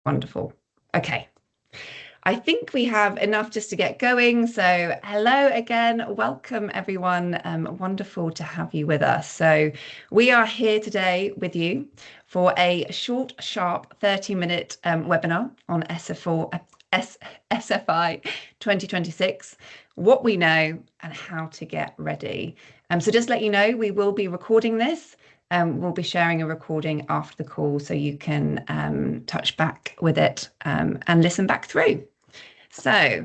Wonderful. Okay. I think we have enough just to get going. So hello again. Welcome, everyone. Wonderful to have you with us. So we are here today with you for a short, sharp 30-minute webinar on SFI 2026, what we know and how to get ready. So just let you know, we will be recording this. We'll be sharing a recording after the call so you can touch back with it and listen back through. So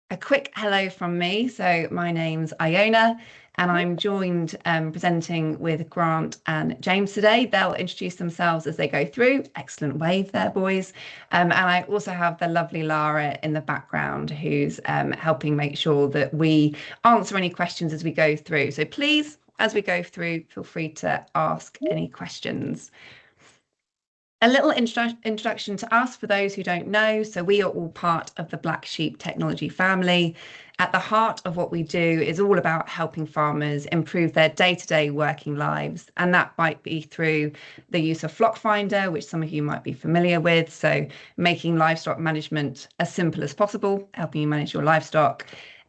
a quick hello from me. So my name's Iona and I'm joined presenting with Grant and James today. They'll introduce themselves as they go through. Excellent wave there, boys. And I also have the lovely Lara in the background who's helping make sure that we answer any questions as we go through. So please, as we go through, feel free to ask any questions. A little introduction to us for those who don't know. So we are all part of the Black Sheep technology family. At the heart of what we do is all about helping farmers improve their day-to-day working lives. And that might be through the use of Flock Finder, which some of you might be familiar with. So making livestock management as simple as possible, helping you manage your livestock.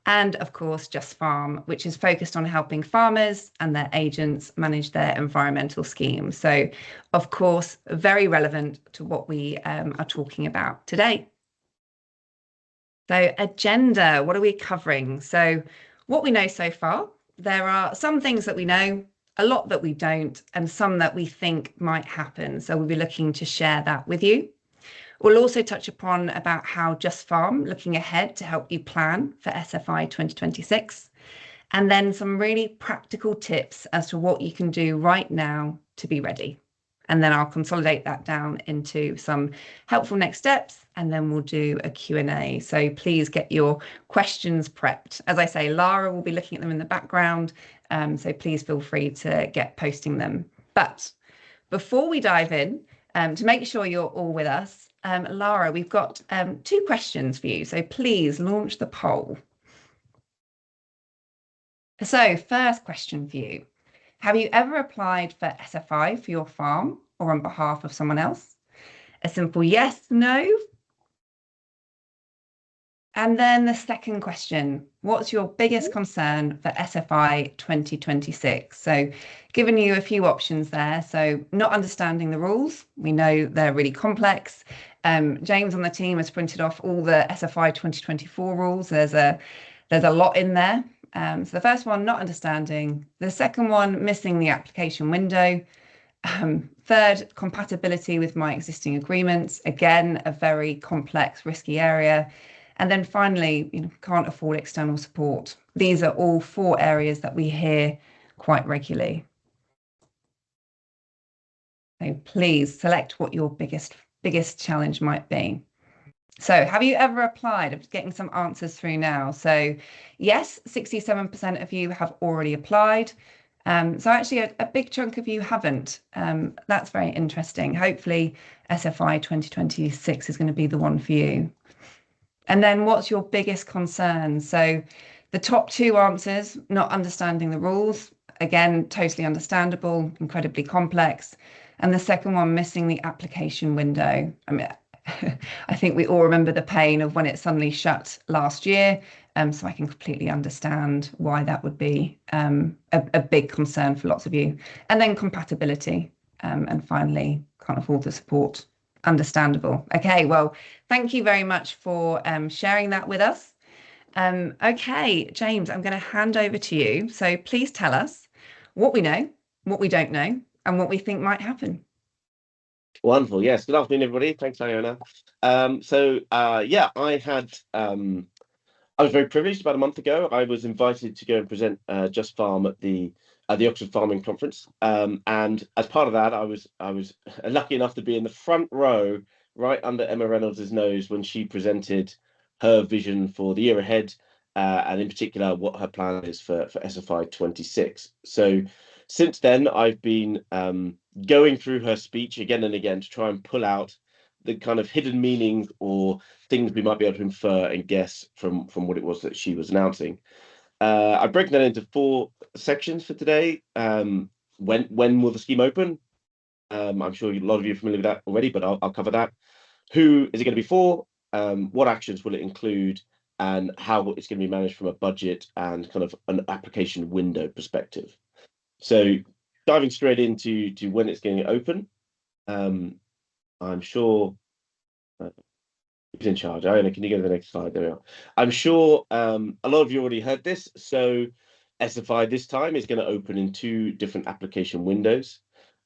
And of course, JustFarm, which is focused on helping farmers and their agents manage their environmental schemes. So, of course, very relevant to what we are talking about today. So, agenda, what are we covering? So, what we know so far, there are some things that we know, a lot that we don't, and some that we think might happen. So, we'll be looking to share that with you. We'll also touch upon about how JustFarm looking ahead to help you plan for SFI 2026, and then some really practical tips as to what you can do right now to be ready. And then I'll consolidate that down into some helpful next steps, and then we'll do a Q&A. So please get your questions prepped. As I say, Lara will be looking at them in the background, so please feel free to get posting them. But before we dive in, to make sure you're all with us, Lara, we've got 2 questions for you, so please launch the poll. So first question for you. Have you ever applied for SFI for your farm or on behalf of someone else? A simple yes, no. And then the second question, what's your biggest concern for SFI 2026? So giving you a few options there. So not understanding the rules. We know they're really complex. James on the team has printed off all the SFI 2024 rules. There's a lot in there. So the first one, not understanding. The second one, missing the application window. Third, compatibility with my existing agreements. Again, a very complex, risky area. And then finally, can't afford external support. These are all 4 areas that we hear quite regularly. So please select what your biggest challenge might be. So have you ever applied? I'm just getting some answers through now. So yes, 67% of you have already applied. So actually a big chunk of you haven't. That's very interesting. Hopefully SFI 2026 is going to be the one for you. And then what's your biggest concern? So the top 2 answers, not understanding the rules. Again, totally understandable, incredibly complex. And the second one, missing the application window. I mean, I think we all remember the pain of when it suddenly shut last year. So I can completely understand why that would be a big concern for lots of you. And then compatibility. And finally, can't afford the support. Understandable. Okay, well, thank you very much for sharing that with us. Okay, James, I'm going to hand over to you. So please tell us what we know, what we don't know, and what we think might happen. Wonderful. Yes. Good afternoon, everybody. Thanks, Iona. Yeah, I was very privileged about a month ago. I was invited to go and present JustFarm at the Oxford Farming Conference, and as part of that, I was lucky enough to be in the front row, right under Emma Reynolds' nose when she presented her vision for the year ahead, and in particular what her plan is for SFI 26. So since then, I've been going through her speech again and again to try and pull out the kind of hidden meaning or things we might be able to infer and guess from what it was that she was announcing. I've broken that into 4 sections for today. When will the scheme open? I'm sure a lot of you are familiar with that already, but I'll cover that. Who is it going to be for? What actions will it include? And how it's going to be managed from a budget and kind of an application window perspective. So diving straight into when it's going to open, I'm sure who's in charge? Iona, can you go to the next slide? There we are. I'm sure a lot of you already heard this. So SFI this time is going to open in 2 different application windows.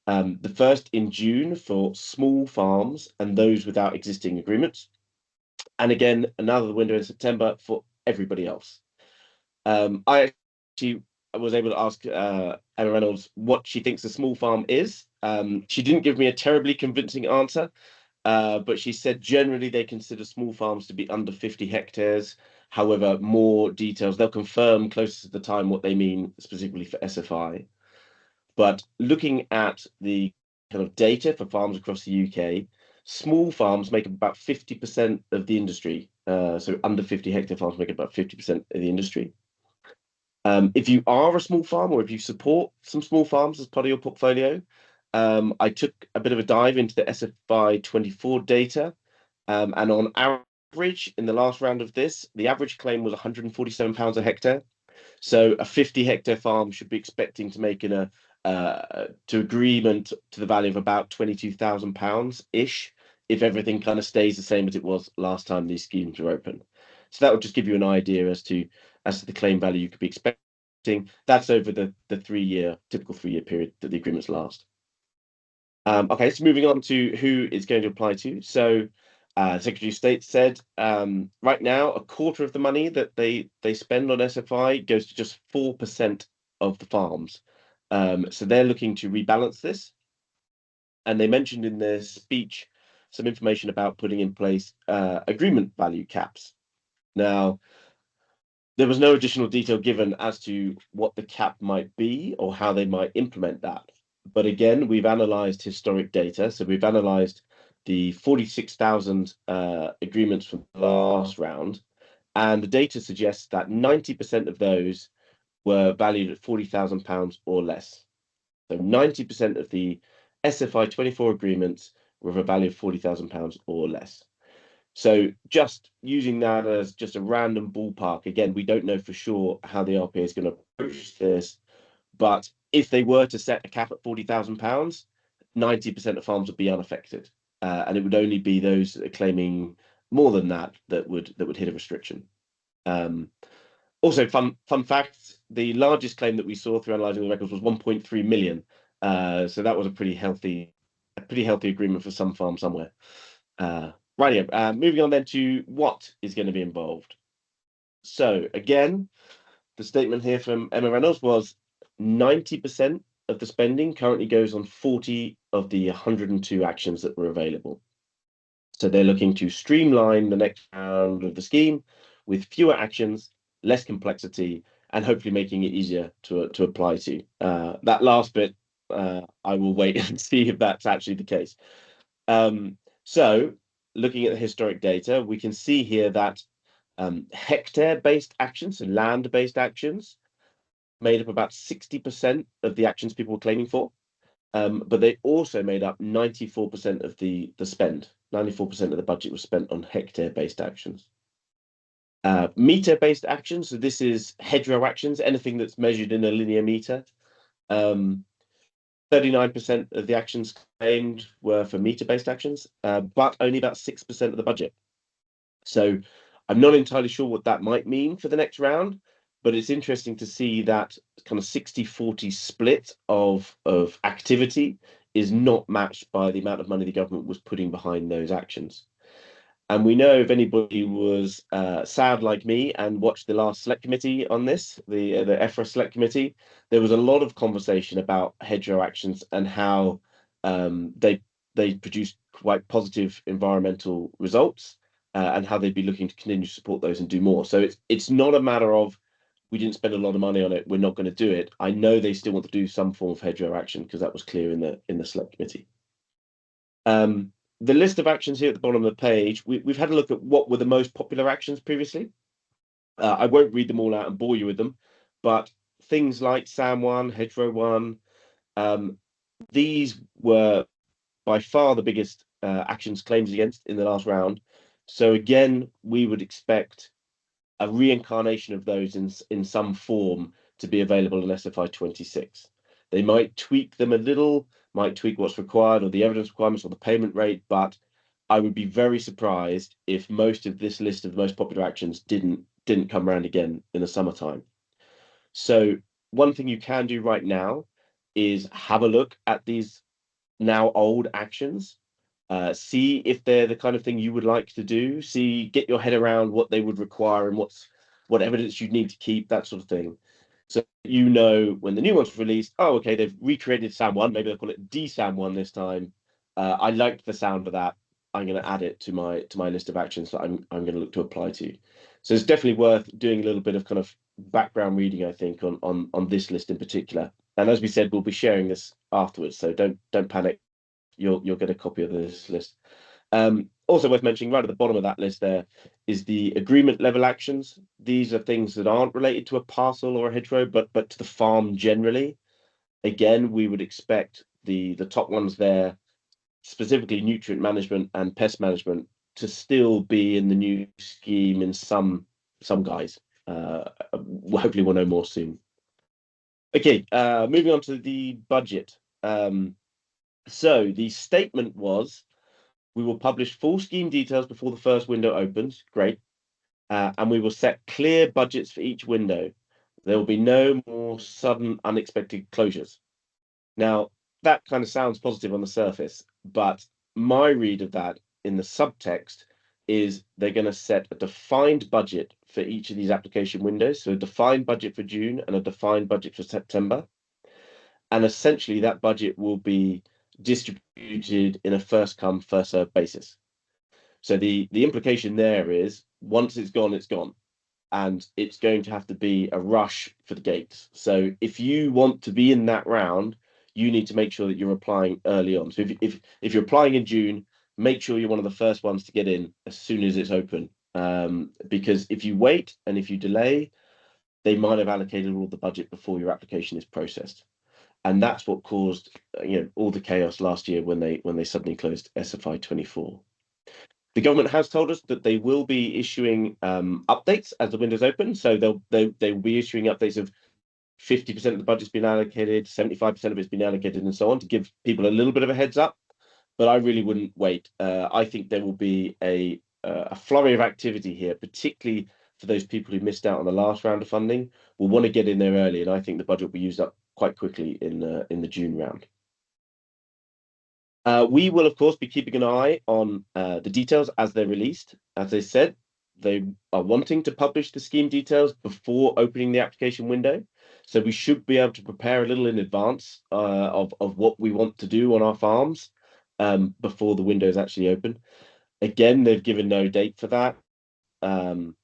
The first in June for small farms and those without existing agreements. And again, another window in September for everybody else. I actually was able to ask Emma Reynolds what she thinks a small farm is. She didn't give me a terribly convincing answer, but she said generally they consider small farms to be under 50 hectares. However, more details, they'll confirm closer to the time what they mean specifically for SFI. But looking at the kind of data for farms across the UK, small farms make about 50% of the industry. So under 50 hectare farms make about 50% of the industry. If you are a small farm or if you support some small farms as part of your portfolio, I took a bit of a dive into the SFI 24 data, and on average, in the last round of this, the average claim was £147 a hectare. So a 50 hectare farm should be expecting to make to agreement to the value of about £22,000 ish, if everything kind of stays the same as it was last time these schemes were open. So that would just give you an idea as to the claim value you could be expecting. That's over the typical 3-year period that the agreements last. Okay, so moving on to who it's going to apply to. So Secretary of State said right now a quarter of the money that they spend on SFI goes to just 4% of the farms. So they're looking to rebalance this. And they mentioned in their speech some information about putting in place agreement value caps. Now, there was no additional detail given as to what the cap might be or how they might implement that. But again, we've analysed historic data. So we've analysed the 46,000 agreements from the last round. And the data suggests that 90% of those were valued at £40,000 or less. So 90% of the SFI 24 agreements were of a value of £40,000 or less. So just using that as just a random ballpark, again, we don't know for sure how the RPA is going to approach this, but if they were to set a cap at £40,000, 90% of farms would be unaffected, and it would only be those that are claiming more than that would hit a restriction. Also, fun fact: the largest claim that we saw through analysing the records was 1.3 million. So that was a pretty healthy agreement for some farm somewhere. Right, moving on then to what is going to be involved. So again, the statement here from Emma Reynolds was 90% of the spending currently goes on 40 of the 102 actions that were available. So they're looking to streamline the next round of the scheme with fewer actions, less complexity, and hopefully making it easier to apply to. That last bit, I will wait and see if that's actually the case. So looking at the historic data, we can see here that hectare-based actions, so land-based actions, made up about 60% of the actions people were claiming for, but they also made up 94% of the spend. 94% of the budget was spent on hectare-based actions. Meter-based actions, so this is hedgerow actions, anything that's measured in a linear meter. 39% of the actions claimed were for meter-based actions, but only about 6% of the budget. So I'm not entirely sure what that might mean for the next round, but it's interesting to see that kind of 60-40 split of activity is not matched by the amount of money the government was putting behind those actions. And we know if anybody was sad like me and watched the last select committee on this, the EFRA select committee, there was a lot of conversation about hedgerow actions and how they produced quite positive environmental results and how they'd be looking to continue to support those and do more. So it's not a matter of we didn't spend a lot of money on it, we're not going to do it. I know they still want to do some form of hedgerow action because that was clear in the select committee. The list of actions here at the bottom of the page, we've had a look at what were the most popular actions previously. I won't read them all out and bore you with them, but things like SAM 1, Hedgerow 1, these were by far the biggest actions claims against in the last round. So again, we would expect a reincarnation of those in some form to be available in SFI 26. They might tweak them a little, might tweak what's required or the evidence requirements or the payment rate, but I would be very surprised if most of this list of the most popular actions didn't come around again in the summertime. So one thing you can do right now is have a look at these now old actions, see if they're the kind of thing you would like to do, get your head around what they would require and what evidence you'd need to keep, that sort of thing. So you know when the new one's released, oh, okay, they've recreated SAM 1, maybe they'll call it DSAM 1 this time. I liked the sound of that. I'm going to add it to my list of actions that I'm going to look to apply to. So it's definitely worth doing a little bit of kind of background reading, I think, on this list in particular. And as we said, we'll be sharing this afterwards, so don't panic. You'll get a copy of this list. Also worth mentioning, right at the bottom of that list there is the agreement level actions. These are things that aren't related to a parcel or a hedgerow, but to the farm generally. Again, we would expect the top ones there, specifically nutrient management and pest management, to still be in the new scheme in some guise. Hopefully we'll know more soon. Okay, moving on to the budget. So the statement was, we will publish full scheme details before the first window opens. Great. And we will set clear budgets for each window. There will be no more sudden unexpected closures. Now, that kind of sounds positive on the surface, but my read of that in the subtext is they're going to set a defined budget for each of these application windows. So a defined budget for June and a defined budget for September. And essentially that budget will be distributed in a first come, first served basis. So the implication there is once it's gone, it's gone. And it's going to have to be a rush for the gates. So if you want to be in that round, you need to make sure that you're applying early on. So if you're applying in June, make sure you're one of the first ones to get in as soon as it's open. Because if you wait and if you delay, they might have allocated all the budget before your application is processed. And that's what caused all the chaos last year when they suddenly closed SFI 24. The government has told us that they will be issuing updates as the windows open. So they will be issuing updates of 50% of the budget's been allocated, 75% of it's been allocated, and so on, to give people a little bit of a heads up. But I really wouldn't wait. I think there will be a flurry of activity here, particularly for those people who missed out on the last round of funding. Will want to get in there early, and I think the budget will be used up quite quickly in the June round. We will, of course, be keeping an eye on the details as they're released. As I said, they are wanting to publish the scheme details before opening the application window. So we should be able to prepare a little in advance of what we want to do on our farms before the window is actually open. Again, they've given no date for that. I'm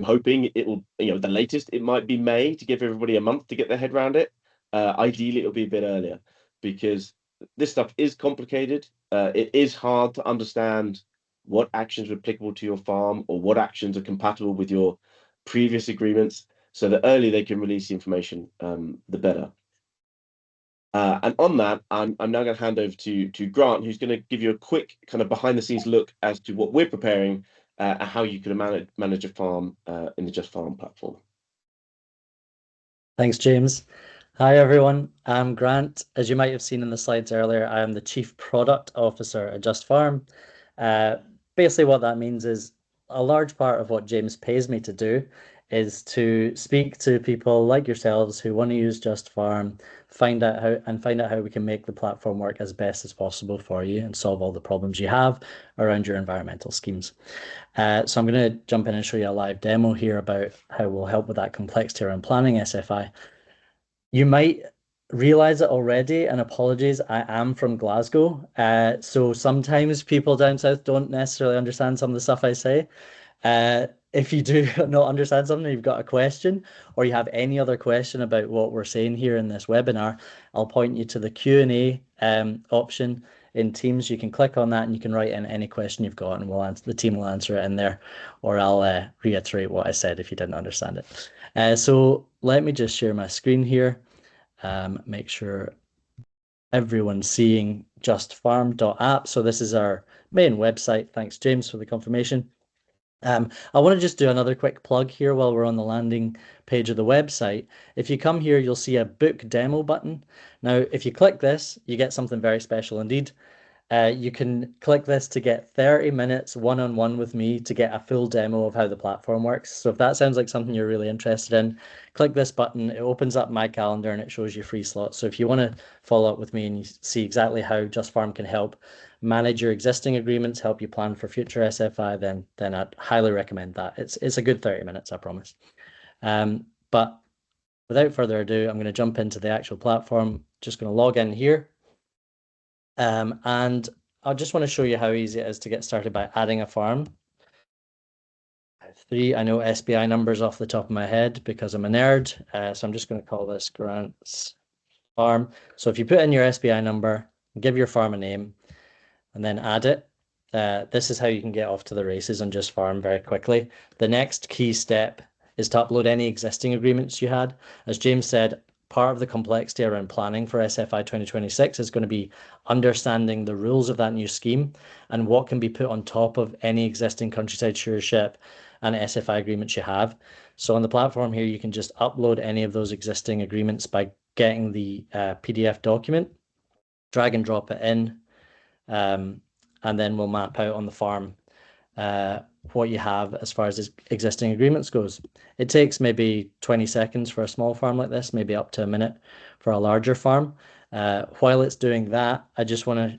hoping it will, the latest, it might be May, to give everybody a month to get their head around it. Ideally, it'll be a bit earlier, because this stuff is complicated. It is hard to understand what actions are applicable to your farm or what actions are compatible with your previous agreements. So the earlier they can release the information, the better. And on that, I'm now going to hand over to Grant, who's going to give you a quick kind of behind the scenes look as to what we're preparing and how you can manage a farm in the JustFarm platform. Thanks, James. Hi, everyone. I'm Grant. As you might have seen in the slides earlier, I am the Chief Product Officer at JustFarm. Basically, what that means is a large part of what James pays me to do is to speak to people like yourselves who want to use JustFarm, find out how we can make the platform work as best as possible for you and solve all the problems you have around your environmental schemes. So I'm going to jump in and show you a live demo here about how we'll help with that complexity around planning SFI. You might realize it already, and apologies, I am from Glasgow. So sometimes people down south don't necessarily understand some of the stuff I say. If you do not understand something, you've got a question, or you have any other question about what we're saying here in this webinar, I'll point you to the Q&A option in Teams. You can click on that and you can write in any question you've got, and the team will answer it in there, or I'll reiterate what I said if you didn't understand it. So let me just share my screen here, make sure everyone's seeing justfarm.app. So this is our main website. Thanks, James, for the confirmation. I want to just do another quick plug here while we're on the landing page of the website. If you come here, you'll see a book demo button. Now, if you click this, you get something very special indeed. You can click this to get 30 minutes one-on-one with me to get a full demo of how the platform works. So if that sounds like something you're really interested in, click this button. It opens up my calendar and it shows you free slots. So if you want to follow up with me and you see exactly how JustFarm can help manage your existing agreements, help you plan for future SFI, then I'd highly recommend that. It's a good 30 minutes, I promise. But without further ado, I'm going to jump into the actual platform. Just going to log in here. And I just want to show you how easy it is to get started by adding a farm. I know SBI numbers off the top of my head because I'm a nerd. So I'm just going to call this Grant's Farm. So if you put in your SBI number, give your farm a name, and then add it, this is how you can get off to the races on JustFarm very quickly. The next key step is to upload any existing agreements you had. As James said, part of the complexity around planning for SFI 2026 is going to be understanding the rules of that new scheme and what can be put on top of any existing Countryside Stewardship and SFI agreements you have. So on the platform here, you can just upload any of those existing agreements by getting the PDF document, drag and drop it in, and then we'll map out on the farm what you have as far as existing agreements goes. It takes maybe 20 seconds for a small farm like this, maybe up to a minute for a larger farm. While it's doing that, I just want to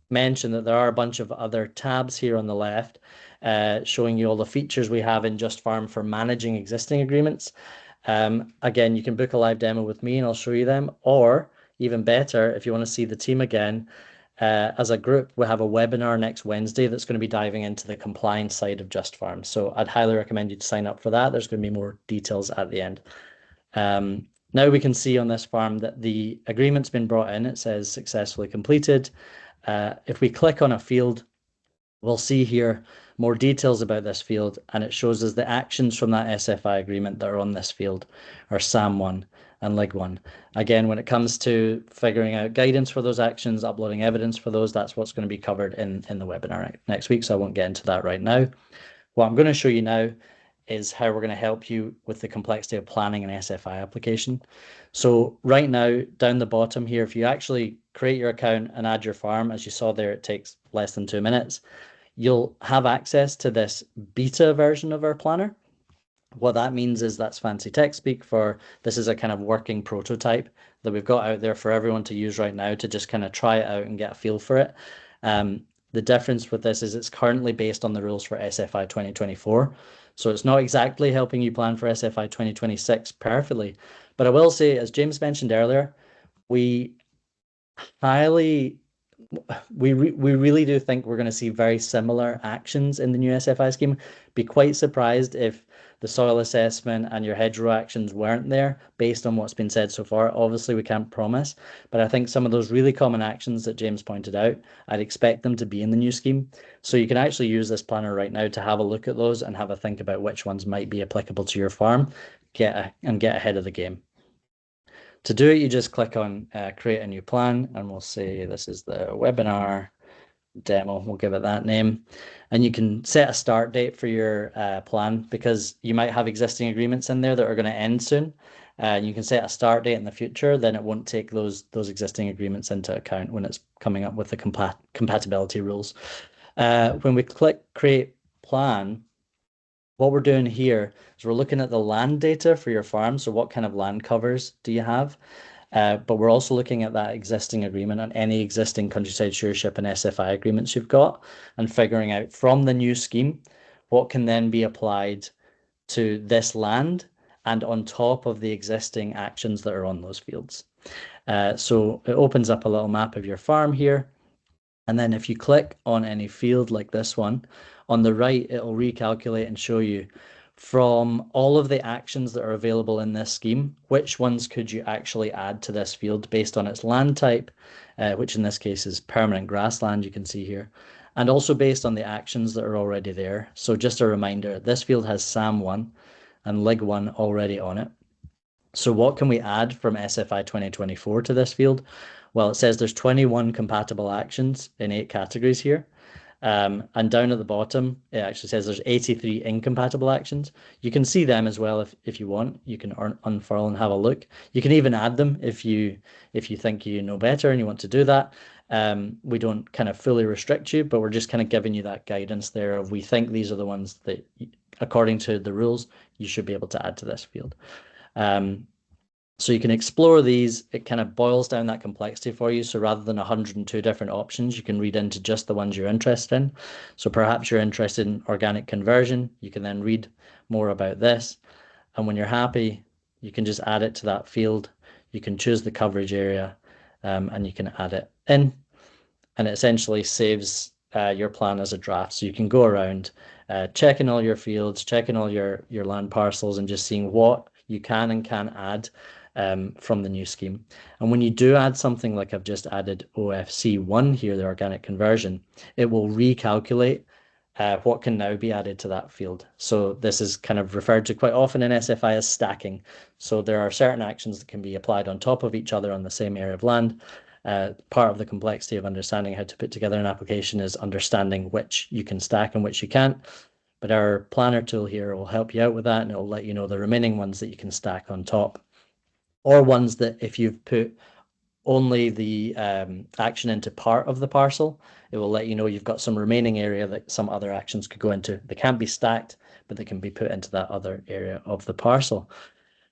mention that there are a bunch of other tabs here on the left showing you all the features we have in JustFarm for managing existing agreements. Again, you can book a live demo with me and I'll show you them, or even better, if you want to see the team again, as a group, we have a webinar next Wednesday that's going to be diving into the compliance side of JustFarm. So I'd highly recommend you to sign up for that. There's going to be more details at the end. Now we can see on this farm that the agreement's been brought in. It says successfully completed. If we click on a field, we'll see here more details about this field, and it shows us the actions from that SFI agreement that are on this field are SAM1 and LIG1. Again, when it comes to figuring out guidance for those actions, uploading evidence for those, that's what's going to be covered in the webinar next week, so I won't get into that right now. What I'm going to show you now is how we're going to help you with the complexity of planning an SFI application. So right now, down the bottom here, if you actually create your account and add your farm, as you saw there, it takes less than 2 minutes. You'll have access to this beta version of our planner. What that means is that's fancy tech speak for this is a kind of working prototype that we've got out there for everyone to use right now to just kind of try it out and get a feel for it. The difference with this is it's currently based on the rules for SFI 2024. So it's not exactly helping you plan for SFI 2026 perfectly. But I will say, as James mentioned earlier, we really do think we're going to see very similar actions in the new SFI scheme. Be quite surprised if the soil assessment and your hedgerow actions weren't there based on what's been said so far. Obviously, we can't promise, but I think some of those really common actions that James pointed out, I'd expect them to be in the new scheme. So you can actually use this planner right now to have a look at those and have a think about which ones might be applicable to your farm, get ahead of the game. To do it, you just click on create a new plan, and we'll say this is the webinar demo. We'll give it that name. And you can set a start date for your plan because you might have existing agreements in there that are going to end soon. You can set a start date in the future, then it won't take those existing agreements into account when it's coming up with the compatibility rules. When we click create plan, what we're doing here is we're looking at the land data for your farm. So what kind of land covers do you have? But we're also looking at that existing agreement on any existing Countryside Stewardship and SFI agreements you've got and figuring out from the new scheme what can then be applied to this land and on top of the existing actions that are on those fields. So it opens up a little map of your farm here. And then if you click on any field like this one, on the right, it'll recalculate and show you from all of the actions that are available in this scheme, which ones could you actually add to this field based on its land type, which in this case is permanent grassland, you can see here, and also based on the actions that are already there. So just a reminder, this field has SAM1 and LIG1 already on it. So what can we add from SFI 2024 to this field? Well, it says there's 21 compatible actions in 8 categories here. And down at the bottom, it actually says there's 83 incompatible actions. You can see them as well if you want. You can unfurl and have a look. You can even add them if you think you know better and you want to do that. We don't kind of fully restrict you, but we're just kind of giving you that guidance there of we think these are the ones that, according to the rules, you should be able to add to this field. So you can explore these. It kind of boils down that complexity for you. So rather than 102 different options, you can read into just the ones you're interested in. So perhaps you're interested in organic conversion. You can then read more about this. And when you're happy, you can just add it to that field. You can choose the coverage area and you can add it in. And it essentially saves your plan as a draft. So you can go around checking all your fields, checking all your land parcels and just seeing what you can and can't add from the new scheme. And when you do add something like I've just added OFC1 here, the organic conversion, it will recalculate what can now be added to that field. So this is kind of referred to quite often in SFI as stacking. So there are certain actions that can be applied on top of each other on the same area of land. Part of the complexity of understanding how to put together an application is understanding which you can stack and which you can't. But our planner tool here will help you out with that, and it will let you know the remaining ones that you can stack on top, or ones that if you've put only the action into part of the parcel, it will let you know you've got some remaining area that some other actions could go into. They can't be stacked, but they can be put into that other area of the parcel.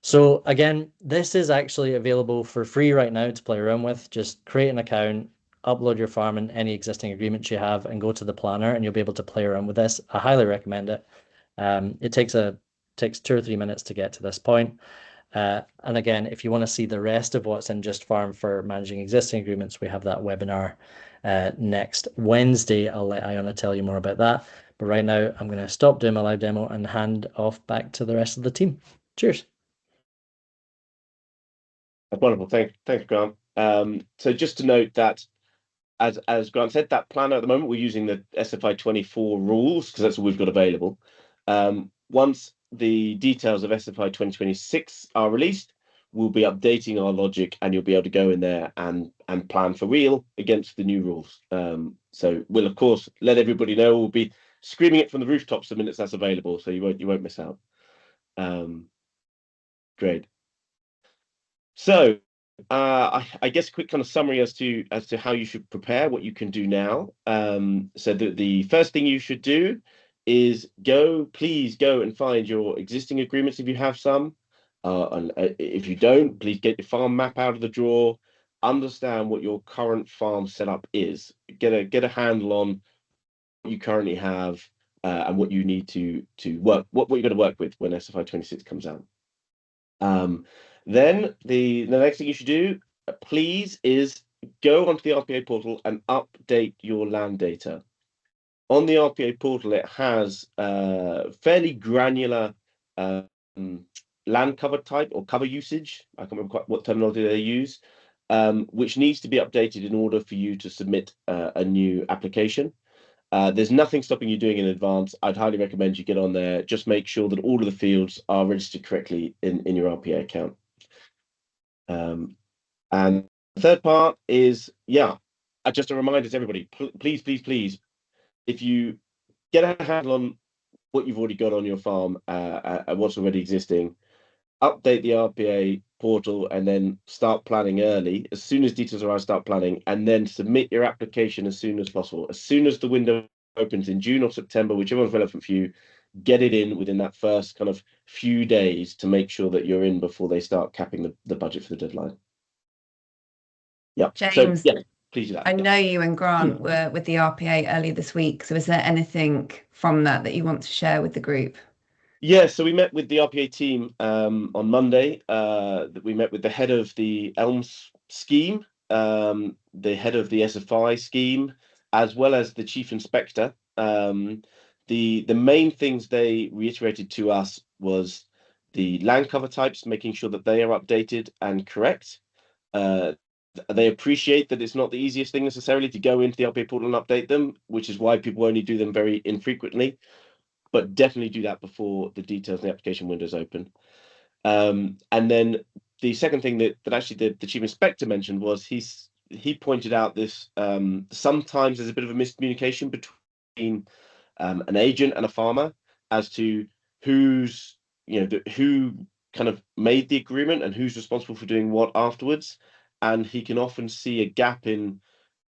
So again, this is actually available for free right now to play around with. Just create an account, upload your farm and any existing agreements you have, and go to the planner, and you'll be able to play around with this. I highly recommend it. It takes 2 or 3 minutes to get to this point. And again, if you want to see the rest of what's in JustFarm for managing existing agreements, we have that webinar next Wednesday. I'll let Iona tell you more about that. But right now, I'm going to stop doing my live demo and hand off back to the rest of the team. Cheers. Wonderful. Thanks, Grant. So just to note that, as Grant said, that planner at the moment, we're using the SFI 24 rules because that's all we've got available. Once the details of SFI 2026 are released, we'll be updating our logic, and you'll be able to go in there and plan for real against the new rules. So we'll of course let everybody know. We'll be screaming it from the rooftops the minute that's available, so you won't miss out. Great. So I guess a quick kind of summary as to how you should prepare, what you can do now. So the first thing you should do is please go and find your existing agreements if you have some. And if you don't, please get your farm map out of the drawer. Understand what your current farm setup is. Get a handle on what you currently have and what you need to work, what you're going to work with when SFI 26 comes out. Then the next thing you should do, please, is go onto the RPA portal and update your land data. On the RPA portal, it has fairly granular land cover type or cover usage. I can't remember quite what terminology they use, which needs to be updated in order for you to submit a new application. There's nothing stopping you doing in advance. I'd highly recommend you get on there. Just make sure that all of the fields are registered correctly in your RPA account. And the third part is, just a reminder to everybody, please, if you get a handle on what you've already got on your farm and what's already existing, update the RPA portal and then start planning early. As soon as details arrive, start planning, and then submit your application as soon as possible. As soon as the window opens in June or September, whichever one's relevant for you, get it in within that first kind of few days to make sure that you're in before they start capping the budget for the deadline. Yeah, James, so, please do that. I know you and Grant were with the RPA earlier this week. So is there anything from that you want to share with the group? Yeah, so we met with the RPA team on Monday. We met with the head of the ELMS scheme, the head of the SFI scheme, as well as the chief inspector. The main things they reiterated to us was the land cover types, making sure that they are updated and correct. They appreciate that it's not the easiest thing necessarily to go into the RPA portal and update them, which is why people only do them very infrequently. But definitely do that before the details in the application windows open. And then the second thing that actually the chief inspector mentioned was he he pointed out this, sometimes there's a bit of a miscommunication between an agent and a farmer as to who's, who kind of made the agreement and who's responsible for doing what afterwards. And he can often see a gap in,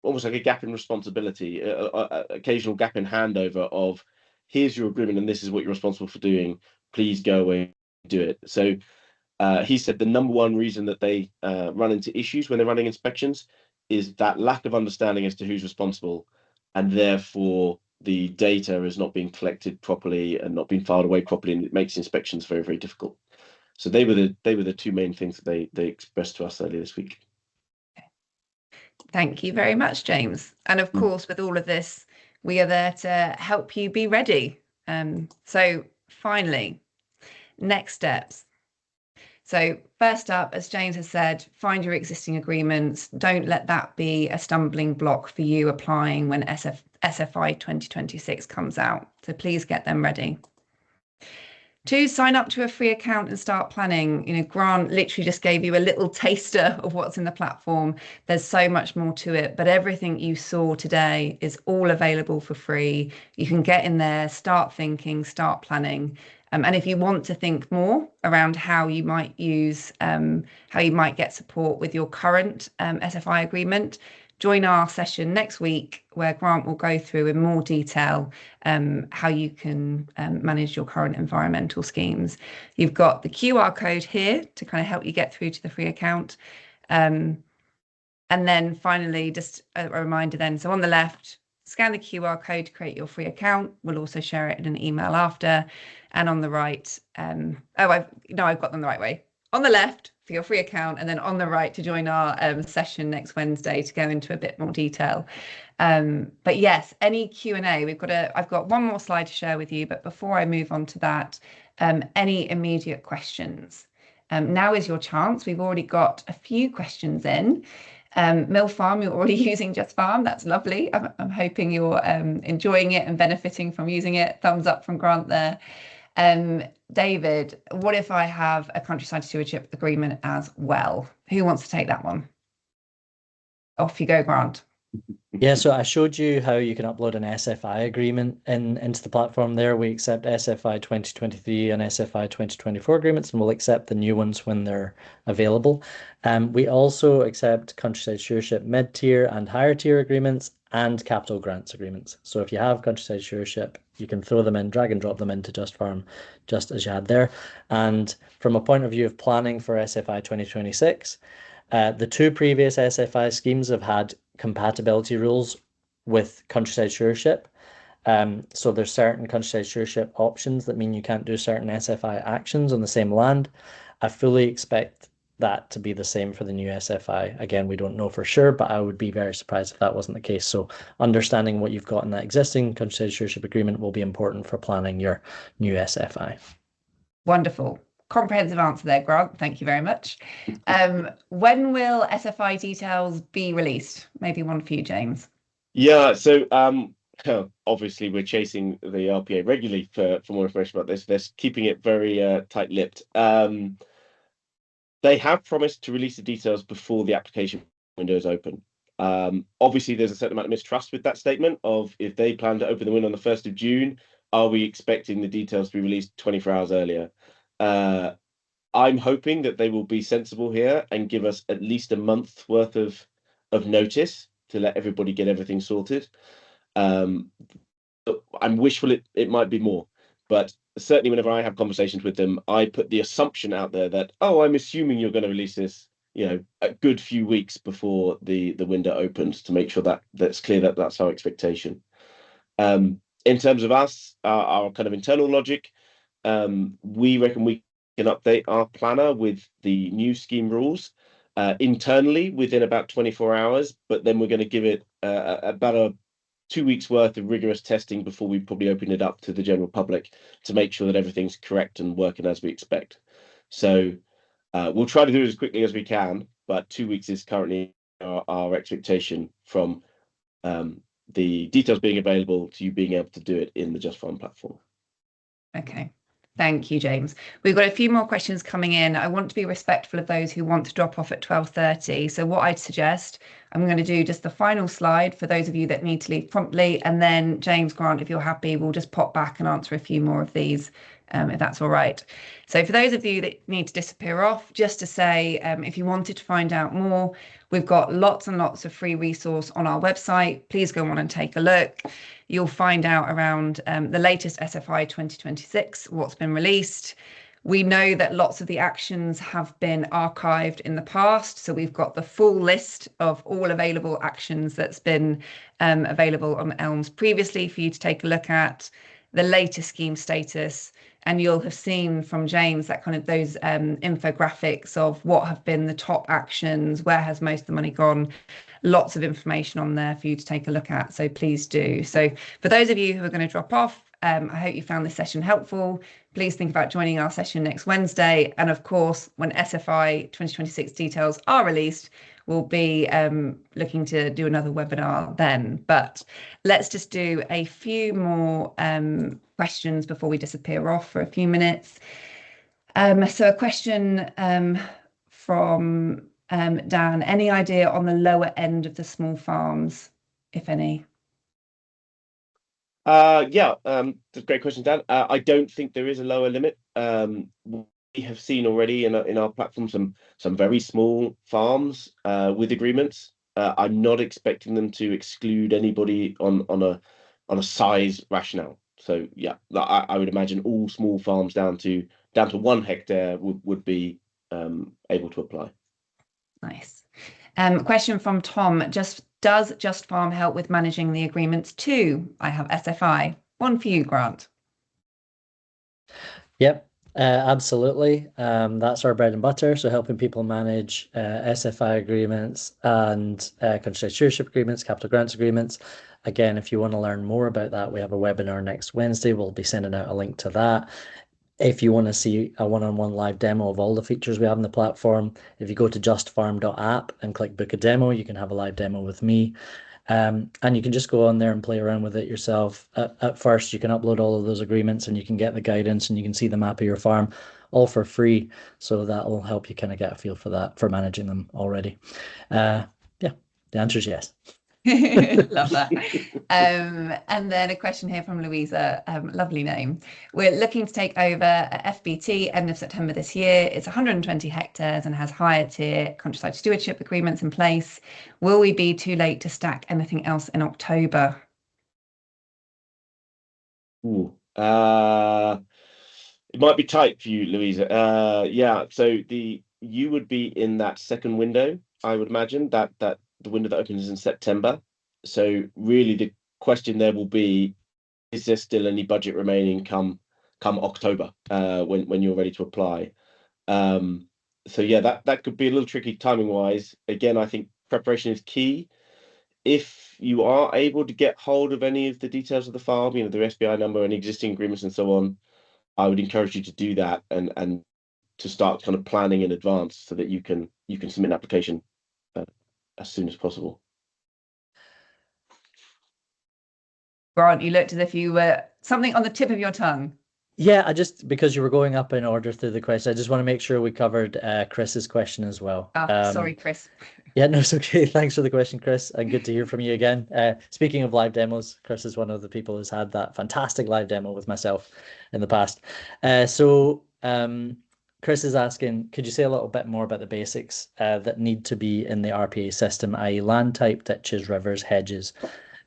almost like a gap in responsibility, occasional gap in handover of, here's your agreement and this is what you're responsible for doing. Please go away and do it. So he said the number one reason that they run into issues when they're running inspections is that lack of understanding as to who's responsible, and therefore the data is not being collected properly and not being filed away properly, and it makes inspections very, very difficult. So they were the two main things that they expressed to us earlier this week. Thank you very much, James. And of course, with all of this, we are there to help you be ready. So finally, next steps. So first up, as James has said, find your existing agreements. Don't let that be a stumbling block for you applying when SFI 2026 comes out. So please get them ready. 2, sign up to a free account and start planning. Grant literally just gave you a little taster of what's in the platform. There's so much more to it, but everything you saw today is all available for free. You can get in there, start thinking, start planning. And if you want to think more around how you might get support with your current SFI agreement, join our session next week where Grant will go through in more detail how you can manage your current environmental schemes. You've got the QR code here to kind of help you get through to the free account. And then finally, just a reminder then, so on the left, scan the QR code to create your free account. We'll also share it in an email after. And on the right, I've got them the right way. On the left for your free account, and then on the right to join our session next Wednesday to go into a bit more detail. But yes, any Q&A, I've got one more slide to share with you, but before I move on to that, any immediate questions? Now is your chance. We've already got a few questions in. Mill Farm, you're already using JustFarm. That's lovely. I'm hoping you're enjoying it and benefiting from using it. Thumbs up from Grant there. David, what if I have a Countryside Stewardship agreement as well? Who wants to take that one? Off you go, Grant. Yeah, so I showed you how you can upload an SFI agreement into the platform there. We accept SFI 2023 and SFI 2024 agreements, and we'll accept the new ones when they're available. We also accept Countryside Stewardship mid-tier and higher tier agreements and capital grants agreements. So if you have Countryside Stewardship, you can throw them in, drag and drop them into JustFarm, just as you had there. And from a point of view of planning for SFI 2026, the 2 previous SFI schemes have had compatibility rules with Countryside Stewardship. So there's certain Countryside Stewardship options that mean you can't do certain SFI actions on the same land. I fully expect that to be the same for the new SFI. Again, we don't know for sure, but I would be very surprised if that wasn't the case. So understanding what you've got in that existing Countryside Stewardship agreement will be important for planning your new SFI. Wonderful. Comprehensive answer there, Grant. Thank you very much. When will SFI details be released? Maybe one for you, James. Yeah, so obviously we're chasing the RPA regularly for more information about this. They're keeping it very tight-lipped. They have promised to release the details before the application window is open. Obviously, there's a certain amount of mistrust with that statement of, if they plan to open the window on the 1st of June, are we expecting the details to be released 24 hours earlier? I'm hoping that they will be sensible here and give us at least a month's worth of notice to let everybody get everything sorted. I'm wishful it might be more, but certainly whenever I have conversations with them, I put the assumption out there that, I'm assuming you're going to release this, a good few weeks before the window opens, to make sure that that's clear that that's our expectation. In terms of us, our kind of internal logic, we reckon we can update our planner with the new scheme rules internally within about 24 hours, but then we're going to give it about 2 weeks worth of rigorous testing before we probably open it up to the general public to make sure that everything's correct and working as we expect. So we'll try to do it as quickly as we can, but 2 weeks is currently our expectation from the details being available to you being able to do it in the JustFarm platform. Okay. Thank you, James. We've got a few more questions coming in. I want to be respectful of those who want to drop off at 12:30. So what I'd suggest, I'm going to do just the final slide for those of you that need to leave promptly. And then James, Grant, if you're happy, we'll just pop back and answer a few more of these, if that's all right. So for those of you that need to disappear off, just to say, if you wanted to find out more, we've got lots and lots of free resource on our website. Please go on and take a look. You'll find out around the latest SFI 2026, what's been released. We know that lots of the actions have been archived in the past. So we've got the full list of all available actions that's been available on ELMS previously for you to take a look at, the latest scheme status. And you'll have seen from James that kind of those infographics of what have been the top actions, where has most of the money gone, lots of information on there for you to take a look at. So please do. So for those of you who are going to drop off, I hope you found this session helpful. Please think about joining our session next Wednesday. And of course, when SFI 2026 details are released, we'll be looking to do another webinar then. But let's just do a few more questions before we disappear off for a few minutes. So a question from Dan, any idea on the lower end of the small farms, if any? Yeah, that's a great question, Dan. I don't think there is a lower limit. We have seen already in our platform some very small farms with agreements. I'm not expecting them to exclude anybody on a size rationale. So yeah, I would imagine all small farms down to 1 hectare would be able to apply. Nice. Question from Tom. Does JustFarm help with managing the agreements too? I have SFI. One for you, Grant. Yep, absolutely. That's our bread and butter. So helping people manage SFI agreements and Countryside Stewardship agreements, capital grants agreements. Again, if you want to learn more about that, we have a webinar next Wednesday. We'll be sending out a link to that. If you want to see a one-on-one live demo of all the features we have on the platform, if you go to justfarm.app and click book a demo, you can have a live demo with me. And you can just go on there and play around with it yourself. At first, you can upload all of those agreements and you can get the guidance and you can see the map of your farm all for free. So that will help you kind of get a feel for that, for managing them already. Yeah, the answer is yes. Love that. And then a question here from Louisa, lovely name. We're looking to take over at FBT end of September this year. It's 120 hectares and has higher tier Countryside Stewardship agreements in place. Will we be too late to stack anything else in October? Ooh, it might be tight for you, Louisa. Yeah, so you would be in that second window, I would imagine, that the window that opens in September. So really the question there will be, is there still any budget remaining come October when you're ready to apply? So yeah, that could be a little tricky timing wise. Again, I think preparation is key. If you are able to get hold of any of the details of the farm, the SBI number and existing agreements and so on, I would encourage you to do that and to start kind of planning in advance so that you can submit an application as soon as possible. Grant, you looked as if you were something on the tip of your tongue. Yeah, because you were going up in order through the question, I just want to make sure we covered Chris's question as well. Sorry, Chris. Yeah, no, it's okay. Thanks for the question, Chris, and good to hear from you again. Speaking of live demos, Chris is one of the people who's had that fantastic live demo with myself in the past. Chris is asking, could you say a little bit more about the basics that need to be in the RPA system, i.e. land type, ditches, rivers, hedges,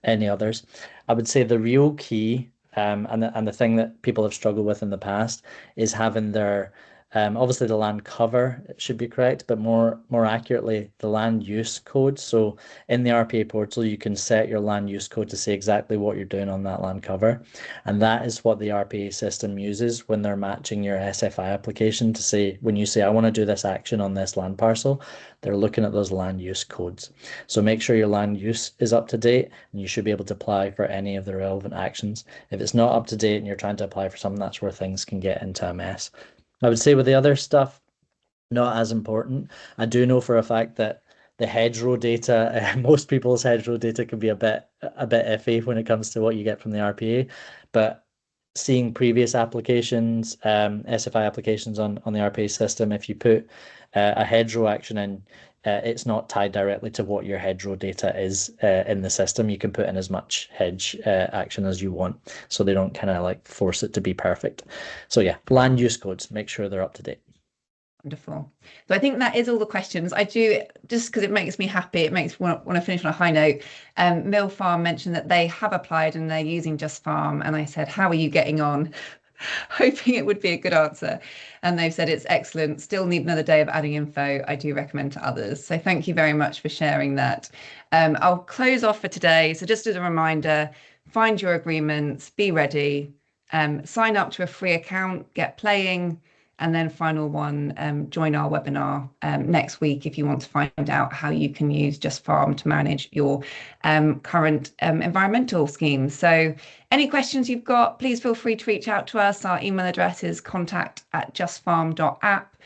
any others? I would say the real key and the thing that people have struggled with in the past is having their obviously the land cover should be correct, but more accurately the land use code. So in the RPA portal, you can set your land use code to say exactly what you're doing on that land cover, and that is what the RPA system uses when they're matching your SFI application to say, when you say I want to do this action on this land parcel, they're looking at those land use codes. So make sure your land use is up to date, and you should be able to apply for any of the relevant actions. If it's not up to date and you're trying to apply for something, that's where things can get into a mess. I would say with the other stuff, not as important. I do know for a fact that the hedgerow data, most people's hedgerow data can be a bit iffy when it comes to what you get from the RPA, but seeing previous applications, SFI applications on the RPA system, if you put a hedgerow action in, it's not tied directly to what your hedgerow data is in the system. You can put in as much hedge action as you want, so they don't kind of like force it to be perfect. So yeah, land use codes, make sure they're up to date. Wonderful. So I think that is all the questions. I do, just because it makes me happy, it makes me want to finish on a high note. Mill Farm mentioned that they have applied and they're using JustFarm, and I said, how are you getting on? Hoping it would be a good answer. And they've said it's excellent. Still need another day of adding info. I do recommend to others. So thank you very much for sharing that. I'll close off for today. So just as a reminder, find your agreements, be ready, sign up to a free account, get playing. And then final one, join our webinar next week if you want to find out how you can use JustFarm to manage your current environmental schemes. So any questions you've got, please feel free to reach out to us. Our email address is contact@justfarm.app.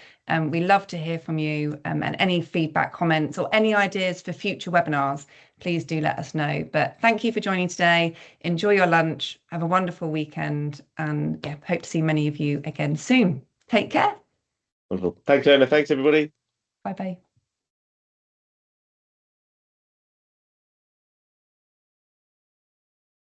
We love to hear from you, and any feedback, comments, or any ideas for future webinars, please do let us know. But thank you for joining today. Enjoy your lunch. Have a wonderful weekend, and yeah, hope to see many of you again soon. Take care. Wonderful. Thanks, Emma. Thanks, everybody. Bye-bye.